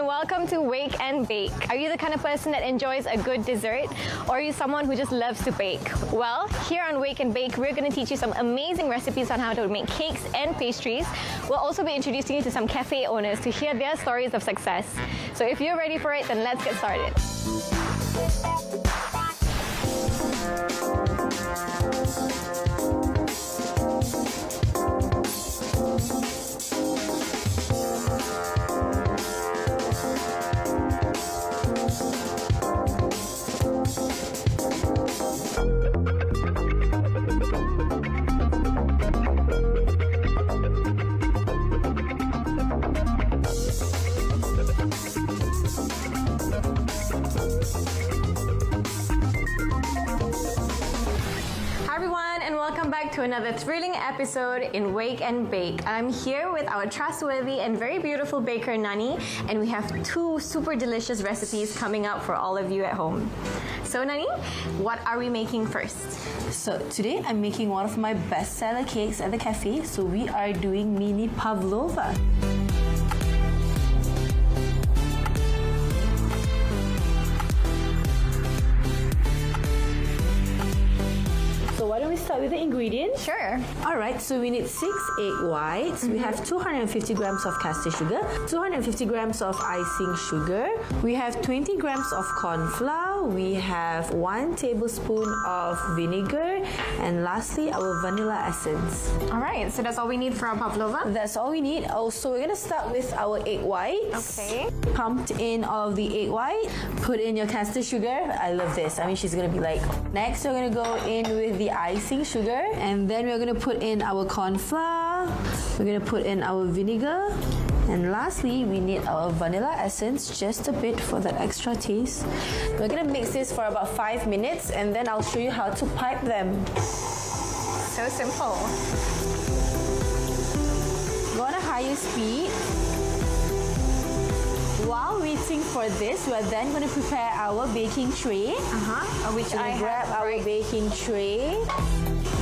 welcome to Wake and Bake. Are you the kind of person that enjoys a good dessert, or are you someone who just loves to bake? Well, here on Wake and Bake, we're going to teach you some amazing recipes on how to make cakes and pastries. We'll also be introducing you to some cafe owners to hear their stories of success. So if you're ready for it, then let's get started. To another thrilling episode in Wake and Bake. I'm here with our trustworthy and very beautiful baker Nani, and we have two super delicious recipes coming up for all of you at home. So Nani, what are we making first? So today I'm making one of my bestseller cakes at the cafe. So we are doing mini pavlova. Why don't we start with the ingredients? Sure. Alright, so we need 6 egg whites. We have 250 grams of caster sugar, 250 grams of icing sugar. We have 20 grams of corn flour. We have 1 tablespoon of vinegar. And lastly, our vanilla essence. Alright, so that's all we need for our pavlova? That's all we need. Also, we're going to start with our egg whites. Okay. Pumped in all of the egg white. Put in your caster sugar. I love this. I mean, she's going to be like... Next, we're going to go in with the icing sugar, and then we're going to put in our corn flour. We're going to put in our vinegar, and lastly we need our vanilla essence, just a bit for that extra taste. We're going to mix this for about 5 minutes, and then I'll show you how to pipe them. So simple. Go on a higher speed. While waiting for this, we're then going to prepare our baking tray. Which I grab have our baking tray.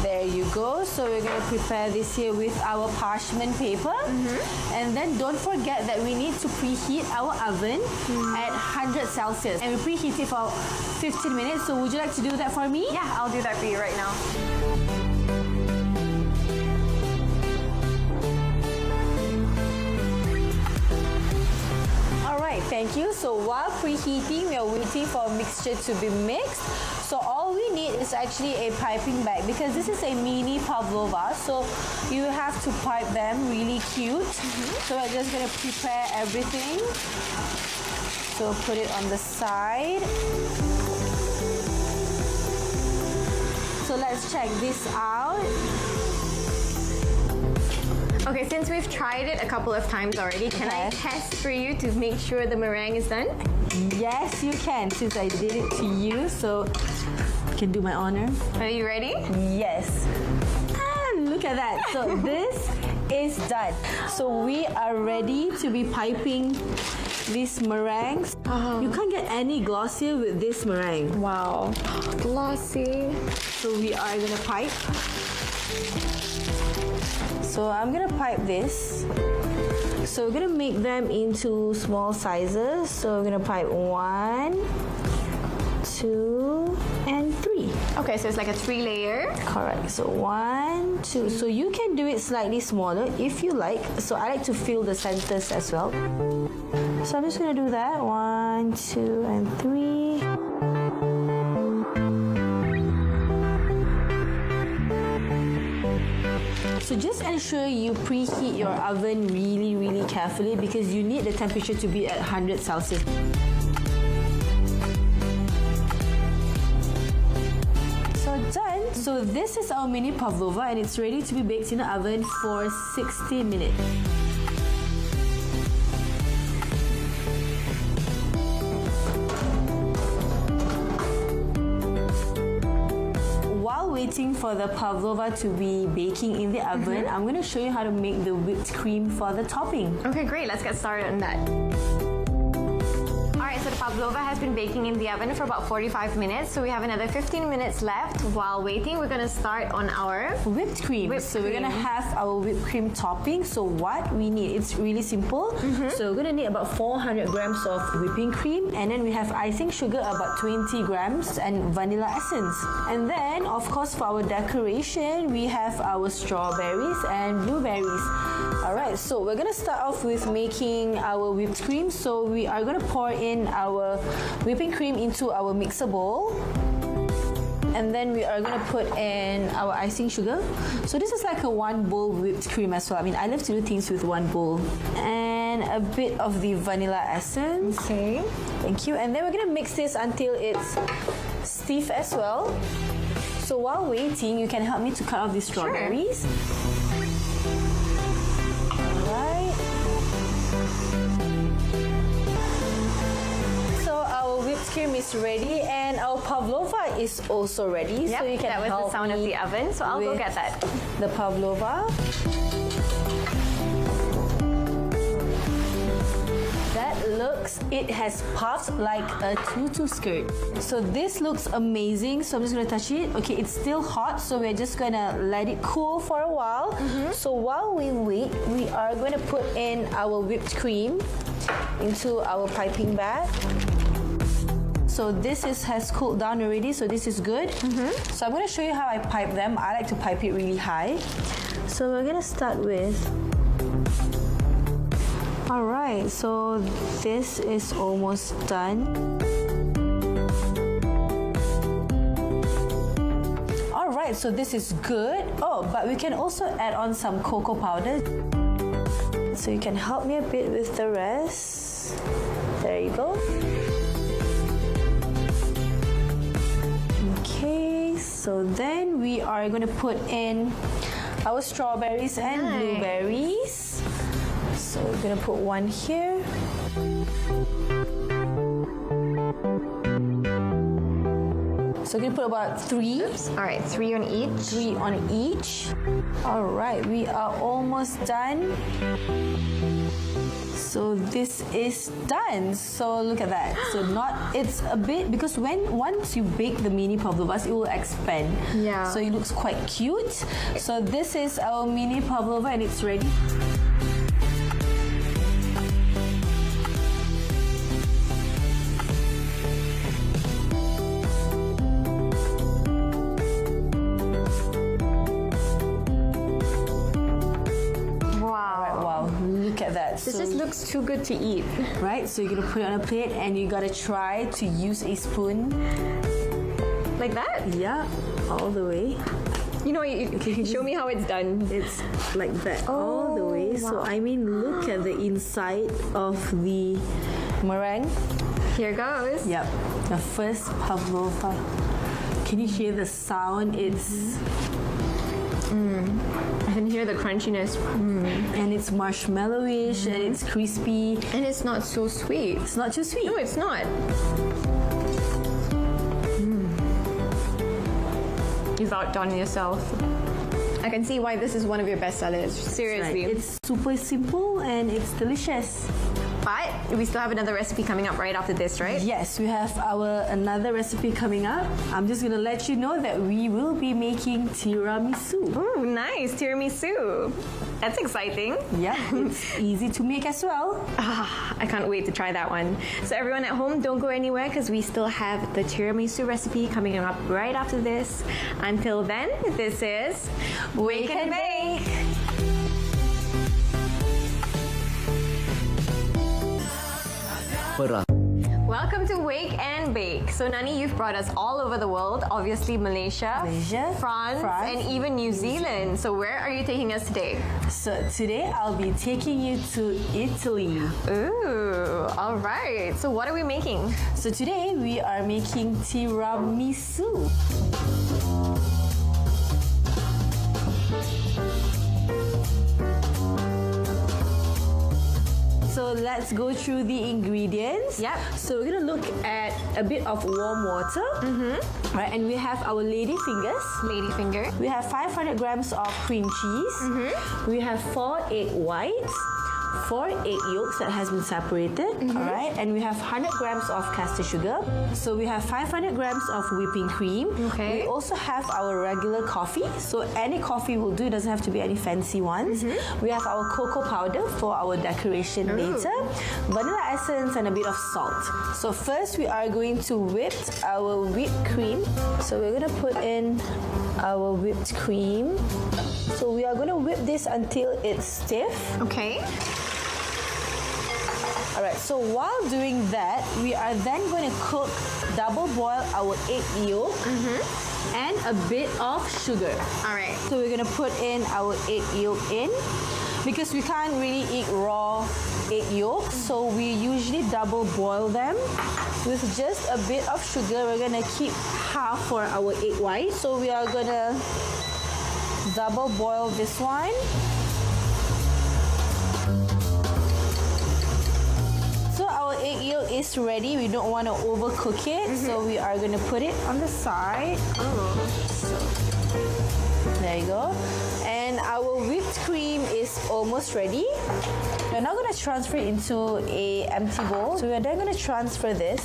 There you go. So we're going to prepare this here with our parchment paper. And then don't forget that we need to preheat our oven at 100 Celsius. And we preheat it for 15 minutes. So would you like to do that for me? Yeah, I'll do that for you right now. Thank you. So while preheating, we are waiting for our mixture to be mixed. So all we need is actually a piping bag, because this is a mini pavlova, so you have to pipe them really cute. So we're just going to prepare everything. So put it on the side. So let's check this out. Okay, since we've tried it a couple of times already, can I test for you to make sure the meringue is done? Yes, you can, since I did it to you, so you can do my honor. Are you ready? Yes. And look at that. So this is done. So we are ready to be piping these meringues. You can't get any glossier with this meringue. Wow. Glossy. So we are going to pipe. So I'm going to pipe this. So we're going to make them into small sizes. So we're going to pipe 1, 2, and 3. Okay, so it's like a 3-layer. Correct. So 1, 2. So you can do it slightly smaller if you like. So I like to fill the centers as well. So I'm just going to do that. 1, 2, and 3. So just ensure you preheat your oven really, really carefully, because you need the temperature to be at 100 Celsius. So done. So this is our mini pavlova, and it's ready to be baked in the oven for 60 minutes. Waiting for the pavlova to be baking in the oven, I'm going to show you how to make the whipped cream for the topping. Okay, great. Let's get started on that. Alright, so pavlova has been baking in the oven for about 45 minutes, so we have another 15 minutes left. While waiting, we're gonna start on our whipped cream. We're gonna have our whipped cream topping. So what we need, it's really simple. So we're gonna need about 400 grams of whipping cream, and then we have icing sugar about 20 grams and vanilla essence. And then of course for our decoration we have our strawberries and blueberries. Alright, so we're gonna start off with making our whipped cream. So we are gonna pour in our whipping cream into our mixer bowl. And then we are going to put in our icing sugar. So this is like a 1 bowl whipped cream as well. I mean, I love to do things with 1 bowl. And a bit of the vanilla essence. Okay. Thank you. And then we're going to mix this until it's stiff as well. So while waiting, you can help me to cut off the strawberries. Sure. Alright. Whipped cream is ready and our pavlova is also ready. Yep, so you can that was help the sound of the oven, so I'll go get that. The pavlova. It has puffed like a tutu skirt. So this looks amazing. So I'm just going to touch it. Okay, it's still hot, so we're just going to let it cool for a while. So while we wait, we are going to put in our whipped cream into our piping bag. So this has cooled down already, so this is good. So I'm going to show you how I pipe them. I like to pipe it really high. So we're going to start with... Alright, so this is almost done. Alright, so this is good. Oh, but we can also add on some cocoa powder. So you can help me a bit with the rest. There you go. Okay, so then we are going to put in our strawberries and blueberries. So we're going to put one here. So we're going to put about 3. All right, 3 on each. 3 on each. All right, we are almost done. So this is done. So look at that. So it's a bit, because once you bake the mini pavlovas, it will expand. Yeah. So it looks quite cute. So this is our mini pavlova and it's ready. This just looks too good to eat. Right? So you're going to put it on a plate and you got to try to use a spoon. Like that? Yeah, all the way. You know, you show me how it's done. It's like that, all the way. Wow. So I mean, look at the inside of the meringue. Here goes. Yep, the first pavlova. Can you hear the sound? It's... I can hear the crunchiness. And it's marshmallowish and it's crispy. And it's not so sweet. It's not too sweet. No, it's not. You've outdone yourself. I can see why this is one of your best sellers. Seriously. Right. It's super simple and it's delicious. But we still have another recipe coming up right after this, right? Yes, we have another recipe coming up. I'm just going to let you know that we will be making tiramisu. Ooh, nice. Tiramisu. That's exciting. Yeah, it's easy to make as well. I can't wait to try that one. So everyone at home, don't go anywhere because we still have the tiramisu recipe coming up right after this. Until then, this is Wake and Bake. Welcome to Wake and Bake. So Nani, you've brought us all over the world. Obviously Malaysia, France, and even New Zealand. So where are you taking us today? So today I'll be taking you to Italy. Ooh, all right. So what are we making? So today we are making tiramisu. So let's go through the ingredients. Yep. So we're gonna look at a bit of warm water. Right, and we have our lady fingers. Lady finger. We have 500 grams of cream cheese. We have 4 egg whites. 4 egg yolks that has been separated, all right? And we have 100 grams of caster sugar. So we have 500 grams of whipping cream. Okay. We also have our regular coffee. So any coffee will do, it doesn't have to be any fancy ones. We have our cocoa powder for our decoration later, vanilla essence, and a bit of salt. So first we are going to whip our whipped cream. So we're going to put in our whipped cream. So we are going to whip this until it's stiff. Okay. Alright, so while doing that, we are then going to double boil our egg yolk and a bit of sugar. Alright. So we're going to put in our egg yolk in. Because we can't really eat raw egg yolk, so we usually double boil them with just a bit of sugar. We're going to keep half for our egg white. So we are going to double boil this one. So our egg yolk is ready. We don't want to overcook it, so we are going to put it on the side. There you go. And our whipped cream is almost ready. We're now going to transfer it into an empty bowl. So we're then going to transfer this.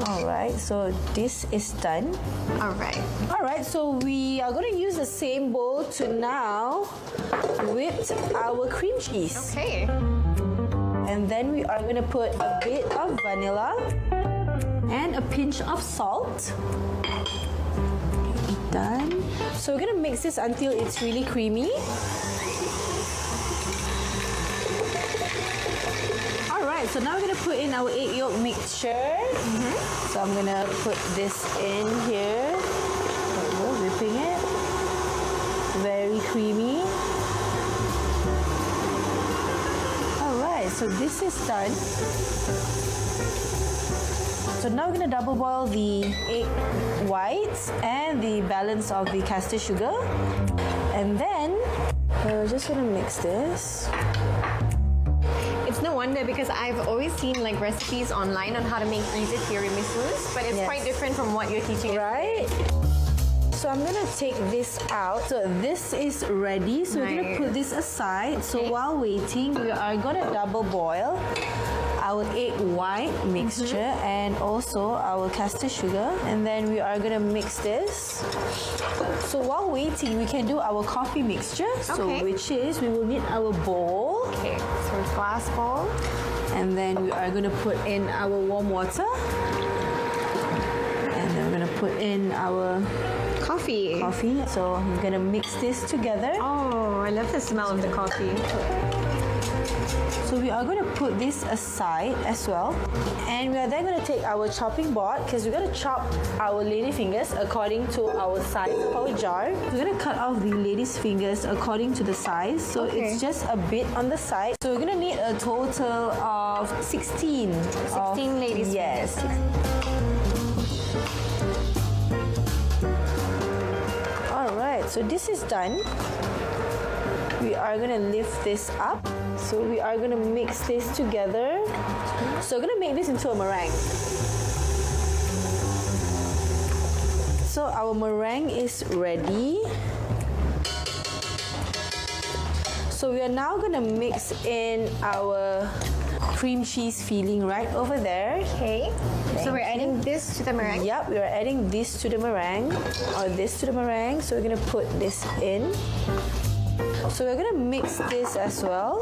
Alright, so this is done. Alright, so we are going to use the same bowl to now whip our cream cheese. Okay. And then we are going to put a bit of vanilla and a pinch of salt. Done. So we're going to mix this until it's really creamy. Alright, so now we're going to put in our egg yolk mixture. So I'm going to put this in here. There we go, whipping it. Very creamy. Alright, so this is done. So now we're going to double boil the egg whites and the balance of the caster sugar. And then we're just going to mix this. It's no wonder because I've always seen like recipes online on how to make easy tiramisus, but it's quite different from what you're teaching. Right? So I'm going to take this out. So this is ready. So we're going to put this aside. So while waiting, we are going to double boil our egg white mixture and also our caster sugar, and then we are going to mix this. So while waiting, we can do our coffee mixture. So which is, we will need our bowl. Okay, so a glass bowl. And then we are going to put in our warm water. And then we're going to put in our coffee. So I'm going to mix this together. Oh, I love the smell of the coffee. So we are going to put this aside as well. And we are then going to take our chopping board because we're going to chop our lady fingers according to our size of our jar. We're going to cut off the lady's fingers according to the size. So it's just a bit on the side. So we're going to need a total of 16. 16 ladies' fingers. Yes. Alright, so this is done. We are going to lift this up. So we are going to mix this together. So we're going to make this into a meringue. So our meringue is ready. So we are now going to mix in our cream cheese filling right over there. Okay. So we're adding this to the meringue? Yep, we are adding this to the meringue, or this to the meringue. So we're going to put this in. So we're going to mix this as well.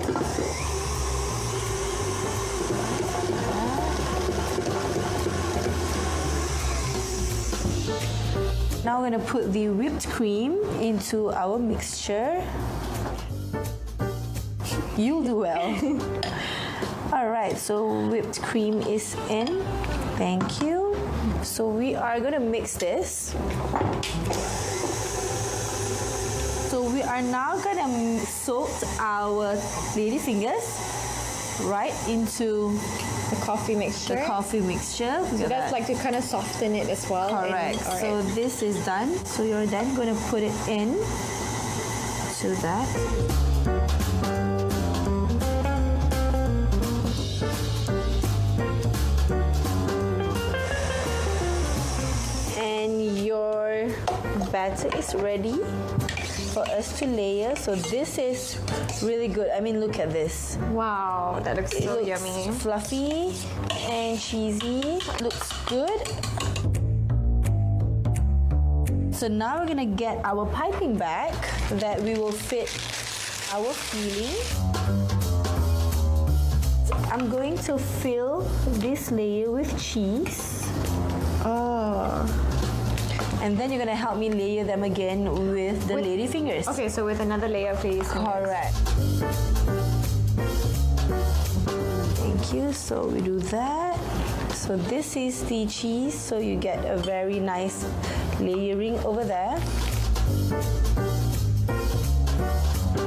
Now we're going to put the whipped cream into our mixture. You'll do well. Alright, so whipped cream is in. Thank you. So we are going to mix this. So we are now going to soak our lady fingers right into the coffee mixture. So that's like to kind of soften it as well. Correct. So this is done. So you're then going to put it in to that. And your batter is ready for us to layer. So this is really good. I mean, look at this. Wow, that looks so Looks yummy. fluffy and cheesy. Looks good. So now we're gonna get our piping bag that we will fit our filling. I'm going to fill this layer with cheese. Oh. And then you're gonna help me layer them again with the lady fingers. Okay, so with another layer, please. Correct. Thank you. So we do that. So this is the cheese. So you get a very nice layering over there.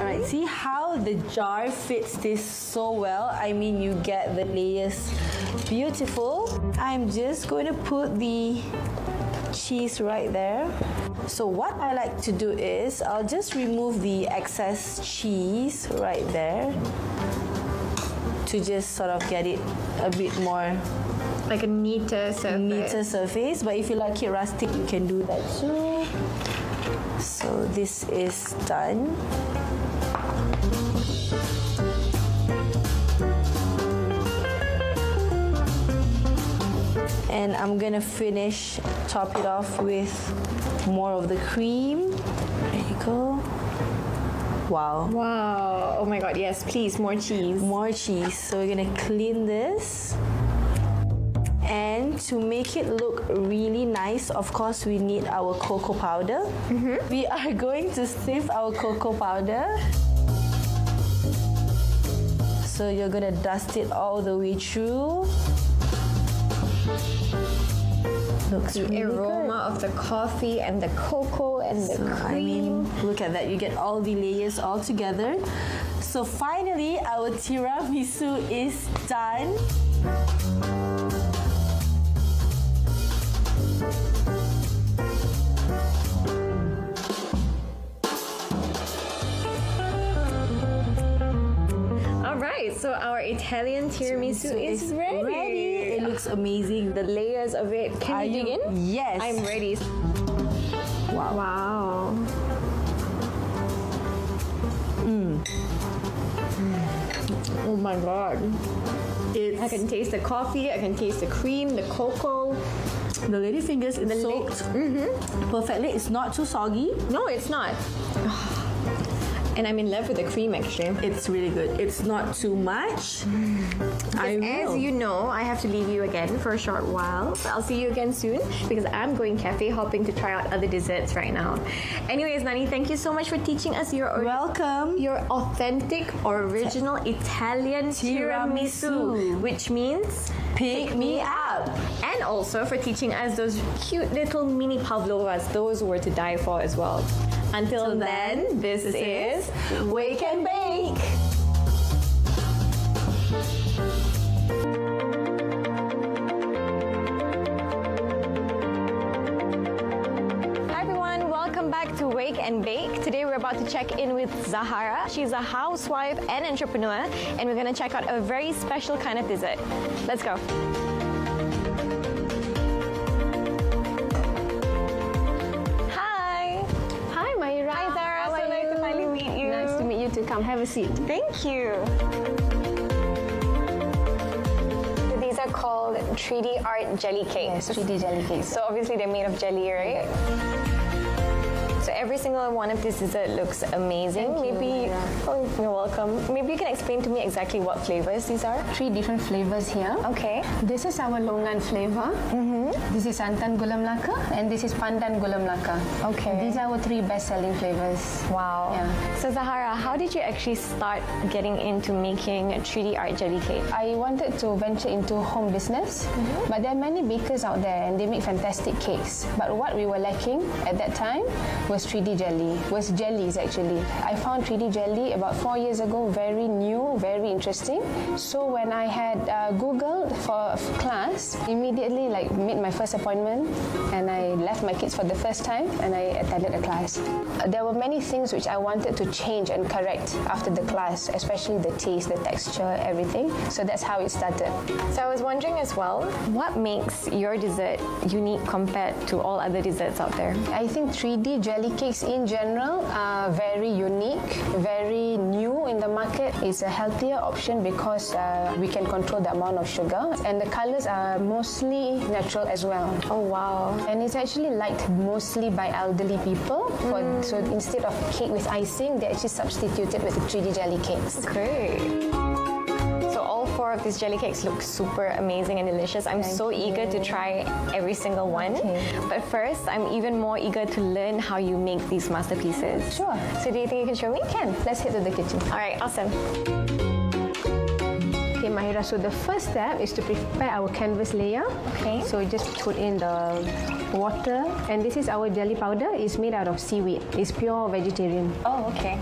Alright, see how the jar fits this so well? I mean, you get the layers beautiful. I'm just going to put the cheese right there. So what I like to do is I'll just remove the excess cheese right there to just sort of get it a bit more Like a neater surface. But if you like it rustic, you can do that too. So this is done. And I'm gonna top it off with more of the cream. There you go. Wow. Wow. Oh my god, yes, please, more cheese. More cheese. So we're gonna clean this. And to make it look really nice, of course, we need our cocoa powder. We are going to sift our cocoa powder. So you're gonna dust it all the way through. Looks The really aroma of the coffee and the cocoa and the good. cream. I mean, look at that. You get all the layers all together. So finally, our tiramisu is done. Alright, so our Italian tiramisu is ready. It looks amazing. The layers of it. Can Are we dig you- in? Yes. I'm ready. Wow. Wow. Oh my god. I can taste the coffee, I can taste the cream, the cocoa. The lady fingers is The soaked perfectly. It's not too soggy. No, it's not. And I'm in love with the cream actually. It's really good. It's not too much. As you know, I have to leave you again for a short while. I'll see you again soon because I'm going cafe hopping to try out other desserts right now. Anyways, Nani, thank you so much for teaching us your Welcome. your authentic, original Italian tiramisu, which means Pick me up. and also for teaching us those cute little mini pavlovas. Those were to die for as well. Until then, this is Wake and Bake. Hi everyone, welcome back to Wake and Bake. Today we're about to check in with Zahara. She's a housewife and entrepreneur, and we're going to check out a very special kind of dessert. Let's go. Hi. Hi, Mayura. Hi, Zara. So nice to finally meet you. Nice to meet you too. Come have a seat. Thank you. These are called 3D art jelly cakes. Yes, 3D jelly cakes. So obviously they're made of jelly, right? So every single one of this dessert looks amazing. Thank you, Maybe, Mayra. oh, you're welcome. Maybe you can explain to me exactly what flavors these are. 3 different flavors here. Okay. This is our longan flavor. This is santan gula melaka, and this is pandan gula melaka. Okay. These are our 3 best-selling flavors. Wow. Yeah. So Zahara, how did you actually start getting into making a 3D art jelly cake? I wanted to venture into home business, but there are many bakers out there and they make fantastic cakes. But what we were lacking at that time was 3D jelly, was jellies actually. I found 3D jelly about 4 years ago, very new, very interesting. So when I had Googled for class, immediately made my first appointment and I left my kids for the first time and I attended a class. There were many things which I wanted to change and correct after the class, especially the taste, the texture, everything. So that's how it started. So I was wondering as well, what makes your dessert unique compared to all other desserts out there? I think 3D jelly cakes in general are very unique, very new in the market. It's a healthier option because we can control the amount of sugar, and the colors are mostly natural as well. Oh wow. And it's actually liked mostly by elderly people. So instead of cake with icing, they actually substituted with the 3D jelly cakes. Great. So all 4 of these jelly cakes look super amazing and delicious. I'm so eager to try every single one. But first, I'm even more eager to learn how you make these masterpieces. Sure. So do you think you can show me? Can. Let's head to the kitchen. All right, awesome. Okay, Mahira, so the first step is to prepare our canvas layer. Okay. So we just put in the water, and this is our jelly powder. It's made out of seaweed. It's pure vegetarian. Oh, okay.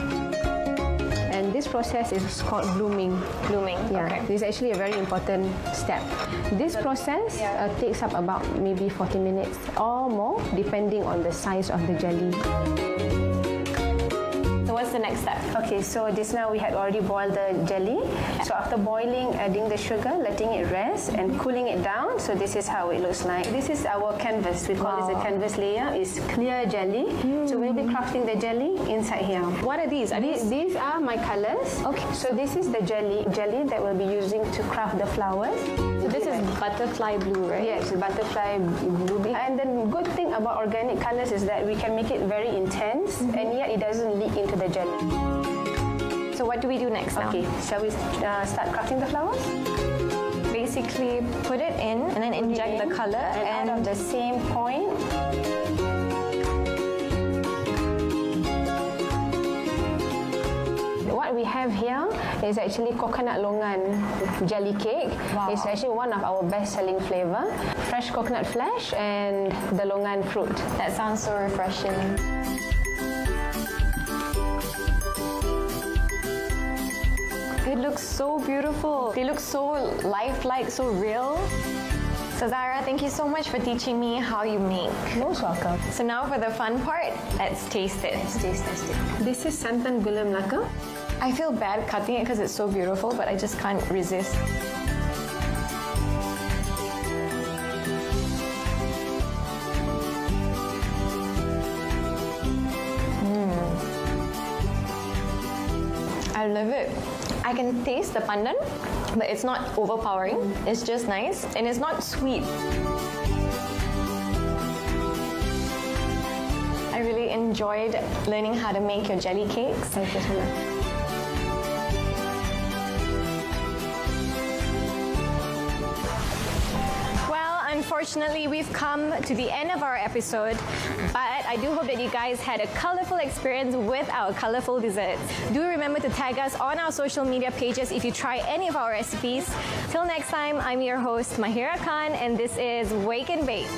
And this process is called blooming. Blooming, Yeah, okay. this is actually a very important step. This process takes up about maybe 40 minutes or more, depending on the size of the jelly. So what's the next step? Okay, so just now we had already boiled the jelly. So after boiling, adding the sugar, letting it rest and cooling it down. So this is how it looks like. This is our canvas. We call this a canvas layer. It's clear jelly. So we'll be crafting the jelly inside here. What are these? These are my colors. Okay. So this is the jelly that we'll be using to craft the flowers. So this is butterfly blue, right? Yes, butterfly blue. And the good thing about organic colors is that we can make it very intense, and yet it doesn't leak into the jelly. So what do we do next now? Okay, shall we start crafting the flowers? Basically, put it in and then inject the color And out of the same point, what we have here is actually coconut longan jelly cake. Wow. It's actually one of our best-selling flavor. Fresh coconut flesh and the longan fruit. That sounds so refreshing. It looks so beautiful. They look so lifelike, so real. So Zara, thank you so much for teaching me how you make. Most welcome. So now for the fun part, let's taste it. Taste it. This is santan gula melaka. I feel bad cutting it because it's so beautiful, but I just can't resist. I love it. I can taste the pandan, but it's not overpowering. It's just nice, and it's not sweet. I really enjoyed learning how to make your jelly cakes. Thank you so much. Unfortunately, we've come to the end of our episode, but I do hope that you guys had a colorful experience with our colorful desserts. Do remember to tag us on our social media pages if you try any of our recipes. Till next time, I'm your host, Mahira Khan, and this is Wake and Bake.